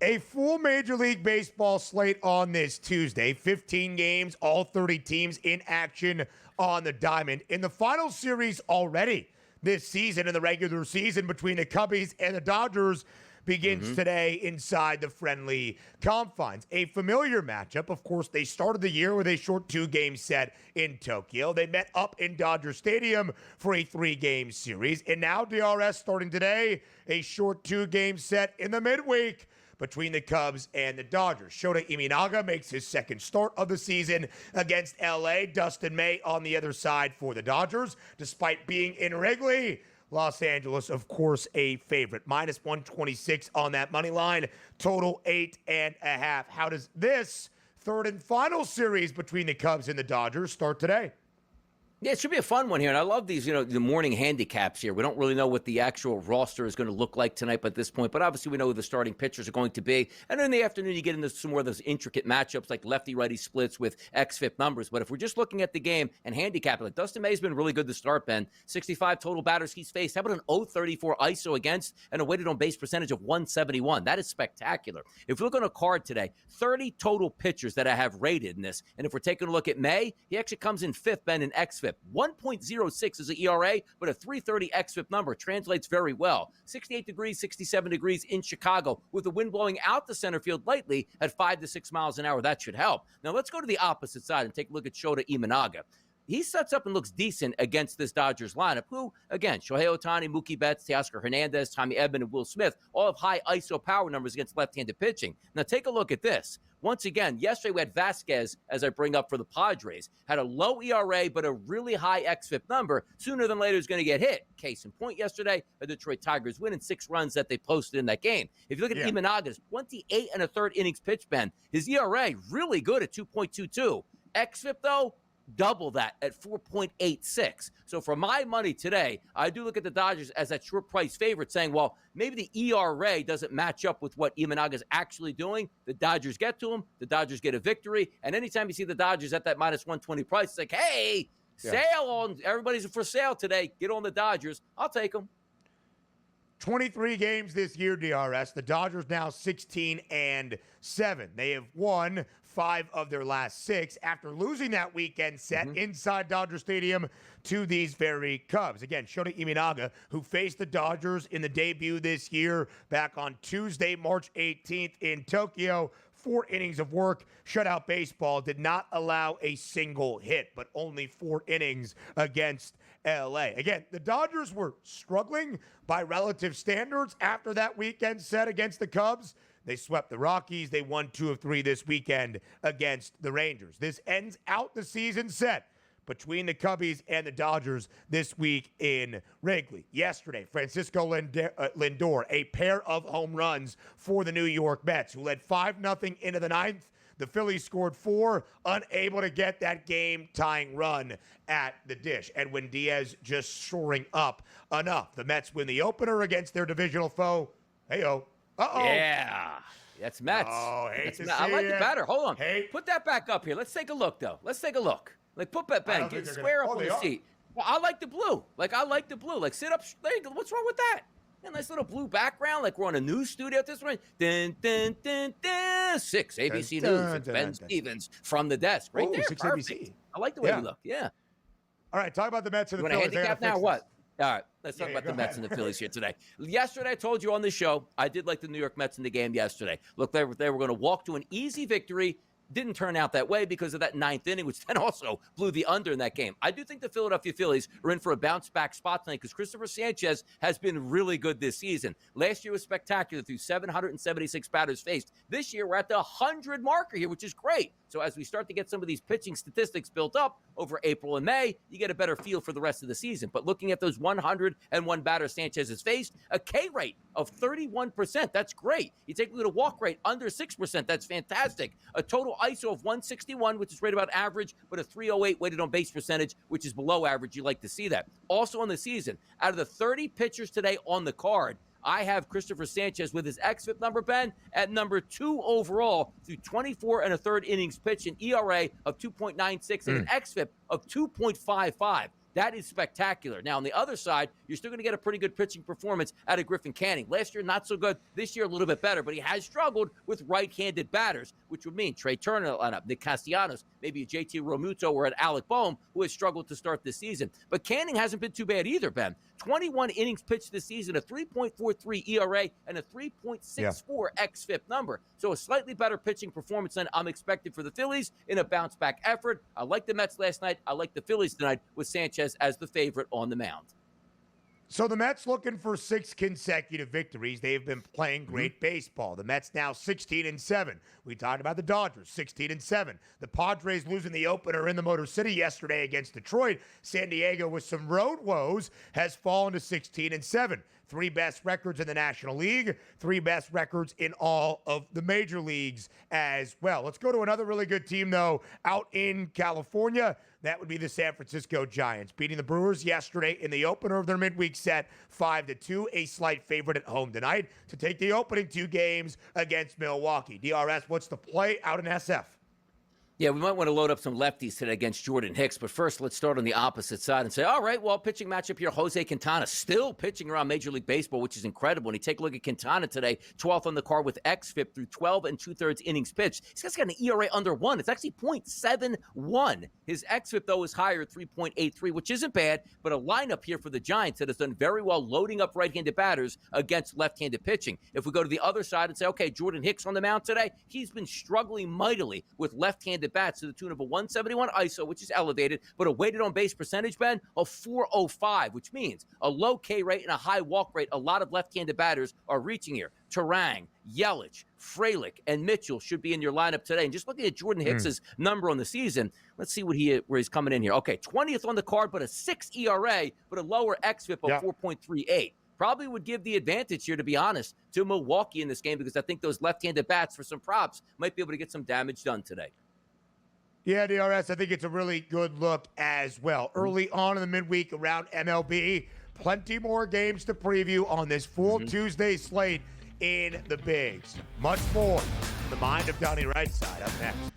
A full Major League Baseball slate on this Tuesday. 15 games, all 30 teams in action on the diamond. In the final series already this season, in the regular season between the Cubbies and the Dodgers, begins today inside the friendly confines. A familiar matchup. Of course, they started the year with a short 2-game set in Tokyo. They met up in Dodger Stadium for a 3-game series. And now DRS starting today, a short 2-game set in the midweek between the Cubs and the Dodgers. Shota Imanaga makes his second start of the season against LA. Dustin May on the other side for the Dodgers, despite being in Wrigley. Los Angeles, of course, a favorite. Minus 126 on that money line. Total 8.5. How does this third and final series between the Cubs and the Dodgers start today? Yeah, it should be a fun one here. And I love these, the morning handicaps here. We don't really know what the actual roster is going to look like tonight at this point, but obviously we know who the starting pitchers are going to be. And in the afternoon, you get into some more of those intricate matchups like lefty-righty splits with XFIP numbers. But if we're just looking at the game and handicapping it, Dustin May's been really good to start, Ben. 65 total batters he's faced. How about an 0.34 ISO against and a weighted on base percentage of 171? That is spectacular. If you look on a card today, 30 total pitchers that I have rated in this. And if we're taking a look at May, he actually comes in fifth, Ben, in XFIP. 1.06 is the ERA, but a 330 xFIP number translates very well. 68 degrees, 67 degrees in Chicago with the wind blowing out the center field lightly at 5 to 6 miles an hour. That should help. Now let's go to the opposite side and take a look at Shota Imanaga. He sets up and looks decent against this Dodgers lineup, who, again, Shohei Ohtani, Mookie Betts, Teoscar Hernandez, Tommy Edman, and Will Smith, all have high ISO power numbers against left-handed pitching. Now, take a look at this. Once again, yesterday we had Vasquez, as I bring up for the Padres, had a low ERA but a really high xFIP number. Sooner than later, he's going to get hit. Case in point yesterday, the Detroit Tigers win in 6 runs that they posted in that game. If you look at Imanaga's 28 and a third innings pitch, Ben, his ERA really good at 2.22. xFIP, though, double that at 4.86. So for my money today, I do look at the Dodgers as that short price favorite, saying, well, maybe the ERA doesn't match up with what Imanaga's actually doing. The Dodgers get to him. The Dodgers get a victory. And anytime you see the Dodgers at that minus 120 price, it's like, hey, sale on, everybody's for sale today. Get on the Dodgers. I'll take them. 23 games this year, DRS. The Dodgers now 16-7. They have won 5 of their last 6 after losing that weekend set inside Dodger Stadium to these very Cubs. Again, Shota Imanaga, who faced the Dodgers in the debut this year back on Tuesday, March 18th in Tokyo. 4 innings of work. Shutout baseball did not allow a single hit, but only 4 innings against LA. Again, the Dodgers were struggling by relative standards after that weekend set against the Cubs. They swept the Rockies. They won 2 of 3 this weekend against the Rangers. This ends out the season set between the Cubbies and the Dodgers this week in Wrigley. Yesterday, Francisco Lindor, a pair of home runs for the New York Mets, who led 5-0 into the 9th. The Phillies scored 4, unable to get that game-tying run at the dish. Edwin Diaz just shoring up enough. The Mets win the opener against their divisional foe. Hey-oh. Uh-oh. Yeah. That's Mets. Oh, I like it better. Hold on. Put that back up here. Let's take a look, though. Let's take a look. Like, put that back. Get square up on the seat. Well, I like the blue. Like, sit up. What's wrong with that? A nice little blue background, like we're on a news studio at this point. Dun, dun, dun, dun. 6 ABC News. It's Ben Stevens from the desk. Right there. 6 Perfect. ABC. I like the way you look. Yeah. All right, talk about the Mets and the Phillies. You want a handicap now or what? All right, let's talk about the Mets and the Phillies here today. Yesterday, I told you on the show, I did like the New York Mets in the game yesterday. Look, they were going to walk to an easy victory. Didn't turn out that way because of that 9th inning, which then also blew the under in that game. I do think the Philadelphia Phillies are in for a bounce-back spot tonight because Christopher Sanchez has been really good this season. Last year was spectacular through 776 batters faced. This year, we're at the 100 marker here, which is great. So as we start to get some of these pitching statistics built up over April and May, you get a better feel for the rest of the season. But looking at those 101 batters Sanchez has faced, a K rate of 31%. That's great. You take a look at a walk rate under 6%. That's fantastic. A total ISO of 161, which is right about average, but a 308 weighted on base percentage, which is below average. You like to see that. Also on the season, out of the 30 pitchers today on the card, I have Christopher Sanchez with his xFIP number, Ben, at number 2 overall through 24 1/3 innings pitched, an ERA of 2.96 and an xFIP of 2.55. That is spectacular. Now, on the other side, you're still going to get a pretty good pitching performance out of Griffin Canning. Last year, not so good. This year, a little bit better, but he has struggled with right-handed batters, which would mean Trey Turner lineup, Nick Castellanos, maybe a JT Realmuto or an Alec Boehm, who has struggled to start this season. But Canning hasn't been too bad either, Ben. 21 innings pitched this season, a 3.43 ERA, and a 3.64 xFIP number. So a slightly better pitching performance than I'm expecting for the Phillies in a bounce-back effort. I like the Mets last night. I like the Phillies tonight with Sanchez as the favorite on the mound. So the Mets looking for 6 consecutive victories. They've been playing great baseball. The Mets now 16-7. We talked about the Dodgers, 16-7. The Padres losing the opener in the Motor City yesterday against Detroit. San Diego, with some road woes, has fallen to 16-7. 3 best records in the National League, 3 best records in all of the major leagues as well. Let's go to another really good team, though, out in California. That would be the San Francisco Giants, beating the Brewers yesterday in the opener of their midweek set, 5-2, a slight favorite at home tonight to take the opening 2 games against Milwaukee. DRS, what's the play out in SF? Yeah, we might want to load up some lefties today against Jordan Hicks, but first let's start on the opposite side and say, all right, well, pitching matchup here, Jose Quintana still pitching around Major League Baseball, which is incredible. And you take a look at Quintana today, 12th on the card with xFIP through 12 2/3 innings pitched. He's got an ERA under 1. It's actually .71. His xFIP, though, is higher at 3.83, which isn't bad, but a lineup here for the Giants that has done very well loading up right-handed batters against left-handed pitching. If we go to the other side and say, okay, Jordan Hicks on the mound today, he's been struggling mightily with left-handed bats to the tune of a 171 ISO, which is elevated, but a weighted on base percentage, Ben, of 405, which means a low K rate and a high walk rate. A lot of left-handed batters are reaching here. Turang, Yelich, Frelick, and Mitchell should be in your lineup today. And just looking at Jordan Hicks's number on the season, let's see where he's coming in here. Okay, 20th on the card, but a 6 ERA, but a lower xFIP of 4.38. Probably would give the advantage here, to be honest, to Milwaukee in this game, because I think those left-handed bats for some props might be able to get some damage done today. Yeah, DRS, I think it's a really good look as well. Early on in the midweek around MLB, plenty more games to preview on this full Tuesday slate in the bigs. Much more in the mind of Donnie Rightside up next.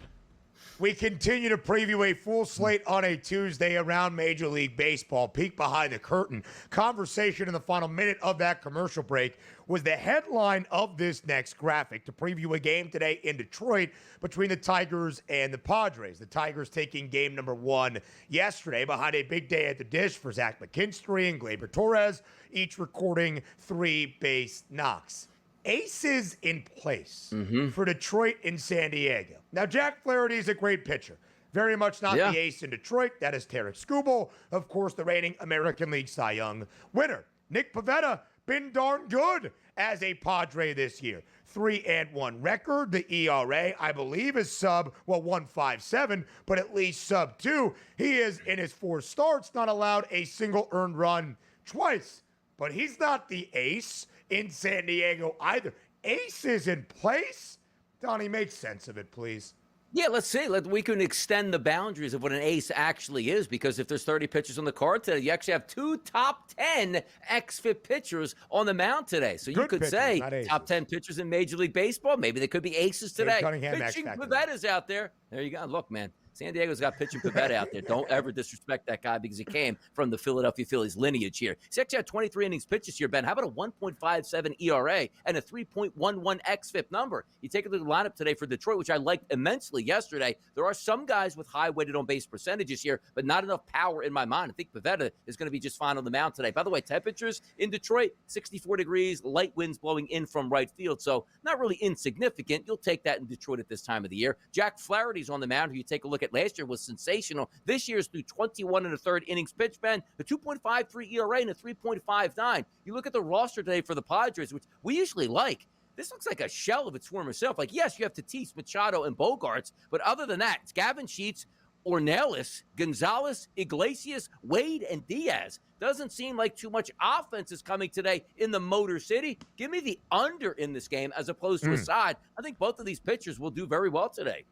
We continue to preview a full slate on a Tuesday around Major League Baseball. Peek behind the curtain. Conversation in the final minute of that commercial break was the headline of this next graphic to preview a game today in Detroit between the Tigers and the Padres. The Tigers taking game number 1 yesterday behind a big day at the dish for Zach McKinstry and Gleyber Torres, each recording 3 base knocks. Aces in place for Detroit and San Diego. Now, Jack Flaherty is a great pitcher. Very much not the ace in Detroit. That is Tarek Skubal, of course, the reigning American League Cy Young winner. Nick Pivetta, been darn good as a Padre this year. 3-1 record. The ERA, I believe, is sub 1.57, but at least sub 2. He is, in his 4 starts, not allowed a single earned run twice. But he's not the ace in San Diego either. Ace is in place? Donnie, make sense of it, please. Yeah, let's see. We can extend the boundaries of what an ace actually is, because if there's 30 pitchers on the card today, you actually have 2 top 10 xFIP pitchers on the mound today. So you could pitchers, say top 10 pitchers in Major League Baseball. Maybe they could be aces today. Pitching Pivetta's out there. There you go. Look, man. San Diego's got pitching Pivetta out there. Don't ever disrespect that guy, because he came from the Philadelphia Phillies lineage here. He's actually had 23 innings pitched this year, Ben. How about a 1.57 ERA and a 3.11 xFIP number? You take a look at the lineup today for Detroit, which I liked immensely yesterday. There are some guys with high weighted on base percentages here, but not enough power in my mind. I think Pivetta is going to be just fine on the mound today. By the way, temperatures in Detroit, 64 degrees, light winds blowing in from right field, so not really insignificant. You'll take that in Detroit at this time of the year. Jack Flaherty's on the mound, who you take a look at last year was sensational. This year's through 21 1/3 innings pitched, Ben, a 2.53 ERA and a 3.59. You look at the roster today for the Padres, which we usually like. This looks like a shell of its former self. Like, yes, you have Tatis, Machado, and Bogarts, but other than that, it's Gavin Sheets, Ornelas, Gonzalez, Iglesias, Wade, and Diaz. Doesn't seem like too much offense is coming today in the Motor City. Give me the under in this game as opposed to a side. I think both of these pitchers will do very well today.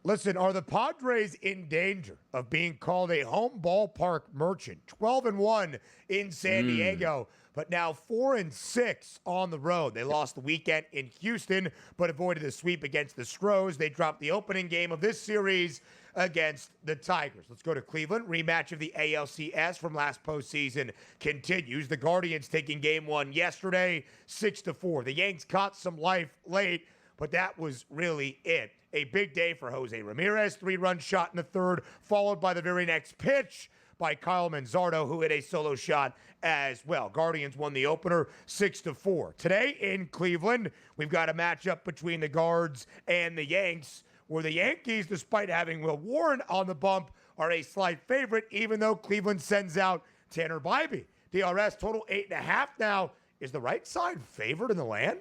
Listen, are the Padres in danger of being called a home ballpark merchant? 12-1 in San Diego. but now 4-6 on the road. They lost the weekend in Houston, but avoided a sweep against the Stros. They dropped the opening game of this series against the Tigers. Let's go to Cleveland. Rematch of the ALCS from last postseason continues. The Guardians taking game one yesterday, 6-4. The Yanks caught some life late, but that was really it. A big day for Jose Ramirez, 3-run shot in the third, followed by the very next pitch by Kyle Manzardo, who hit a solo shot as well. Guardians won the opener 6-4. Today in Cleveland, we've got a matchup between the Guards and the Yanks, where the Yankees, despite having Will Warren on the bump, are a slight favorite, even though Cleveland sends out Tanner Bybee. DRS total 8.5 now. Is the right side favored in the land?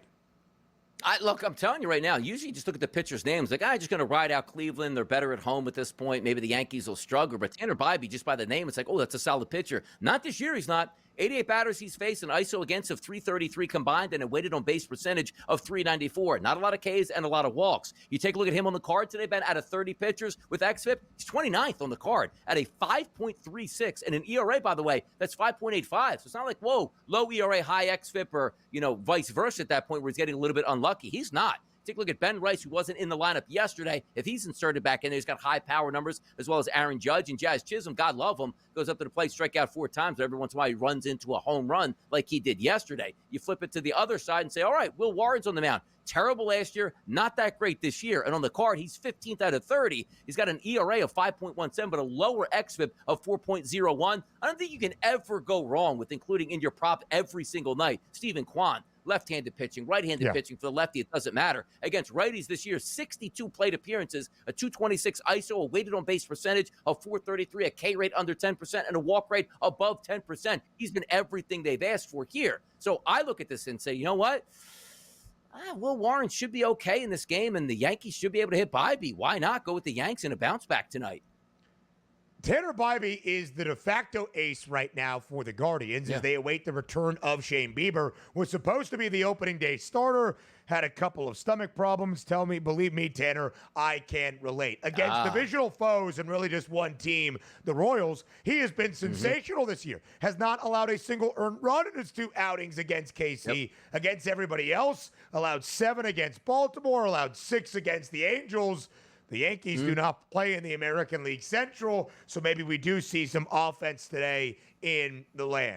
Look, I'm telling you right now, usually you just look at the pitchers' names. Like, I'm just going to ride out Cleveland. They're better at home at this point. Maybe the Yankees will struggle. But Tanner Bybee, just by the name, it's like, oh, that's a solid pitcher. Not this year, he's not. 88 batters he's faced, an ISO against of 333 combined, and a weighted on base percentage of 394. Not a lot of Ks and a lot of walks. You take a look at him on the card today, Ben, out of 30 pitchers with xFIP, he's 29th on the card at a 5.36 and an ERA, by the way, that's 5.85. So it's not like, whoa, low ERA, high xFIP, or, vice versa at that point where he's getting a little bit unlucky. He's not. Take a look at Ben Rice, who wasn't in the lineup yesterday. If he's inserted back in there, he's got high power numbers, as well as Aaron Judge and Jazz Chisholm. God love him. Goes up to the plate, strike out 4 times. But every once in a while, he runs into a home run like he did yesterday. You flip it to the other side and say, all right, Will Warren's on the mound. Terrible last year, not that great this year. And on the card, he's 15th out of 30. He's got an ERA of 5.17, but a lower xFIP of 4.01. I don't think you can ever go wrong with including in your prop every single night Stephen Kwan. Left-handed pitching, right-handed pitching for the lefty, it doesn't matter. Against righties this year, 62 plate appearances, a 226 ISO, a weighted on base percentage of 433, a K rate under 10%, and a walk rate above 10%. He's been everything they've asked for here. So I look at this and say, you know what? Will Warren should be okay in this game, and the Yankees should be able to hit Bybee. Why not go with the Yanks in a bounce back tonight? Tanner Bybee is the de facto ace right now for the Guardians as they await the return of Shane Bieber. Was supposed to be the opening day starter, had a couple of stomach problems. Believe me, Tanner, I can relate. Against divisional foes and really just one team, the Royals, he has been sensational this year. Has not allowed a single earned run in his 2 outings against KC. Against everybody else, allowed 7 against Baltimore, allowed 6 against the Angels. The Yankees do not play in the American League Central, so maybe we do see some offense today in the land.